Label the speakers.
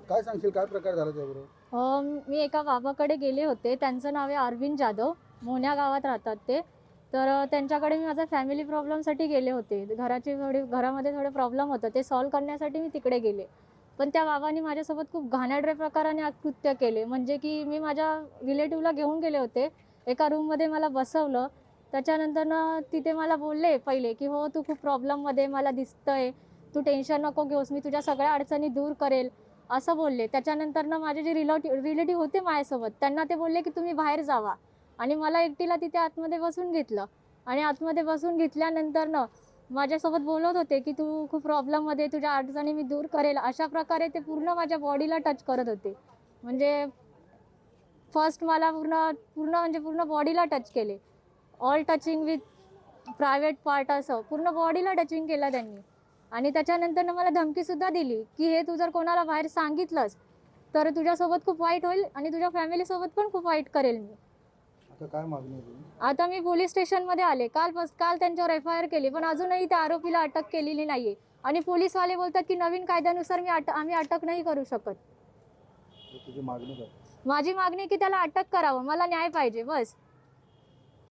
Speaker 1: काय सांगशील, काय प्रकार झाला त्याबरोबर?
Speaker 2: मी एका बाबाकडे गेले होते. त्यांचं नाव आहे अरविंद जाधव. मोन्या गावात राहतात ते. तर त्यांच्याकडे मी माझ्या फॅमिली प्रॉब्लेमसाठी गेले होते. घरामध्ये थोडे प्रॉब्लेम होतं, ते सॉल्व्ह करण्यासाठी मी तिकडे गेले. पण त्या बाबांनी माझ्यासोबत खूप घाणेरड्या प्रकाराने कृत्य केले. म्हणजे की मी माझ्या रिलेटिव्हला घेऊन गेले होते. एका रूममध्ये मला बसवलं. त्याच्यानंतर तिथे मला बोलले पहिले की हो, तू खूप प्रॉब्लेममध्ये मला दिसतंय, तू टेन्शन नको घेऊस, मी तुझ्या सगळ्या अडचणी दूर करेल, असं बोलले. त्याच्यानंतर माझे जे रिलेटिव्ह होते माझ्यासोबत, त्यांना ते बोलले की तुम्ही बाहेर जावा, आणि मला एकटीला तिथे आतमध्ये बसून घेतलं. आणि आतमध्ये बसून घेतल्यानंतर माझ्यासोबत बोलत होते की तू खूप प्रॉब्लेममध्ये, तुझ्या अडचणी मी दूर करेल, अशा प्रकारे ते पूर्ण माझ्या बॉडीला टच करत होते. म्हणजे फर्स्ट मला पूर्ण पूर्ण म्हणजे पूर्ण बॉडीला टच केले. All touching with private part, असं पूर्ण बॉडीला टचिंग केलं त्यांनी. आणि त्याच्यानंतर मला धमकीसुद्धा दिली की हे तू जर कोणाला बाहेर सांगितलंस तर तुझ्यासोबत खूप वाईट होईल आणि तुझ्या फॅमिलीसोबत पण खूप वाईट करेल मी.
Speaker 1: आता काय मागणी आहे तुझी?
Speaker 2: आता मी पोलीस स्टेशनमध्ये आले. काल त्यांच्यावर FIR केली, पण अजूनही त्या आरोपीला अटक केलेली नाहीये. आणि पोलीसवाले बोलतात की नवीन कायद्यानुसार आम्ही अटक नाही करू शकत.
Speaker 1: तुझी मागणी काय?
Speaker 2: माझी मागणी की त्याला अटक करावं, मला न्याय पाहिजे बस.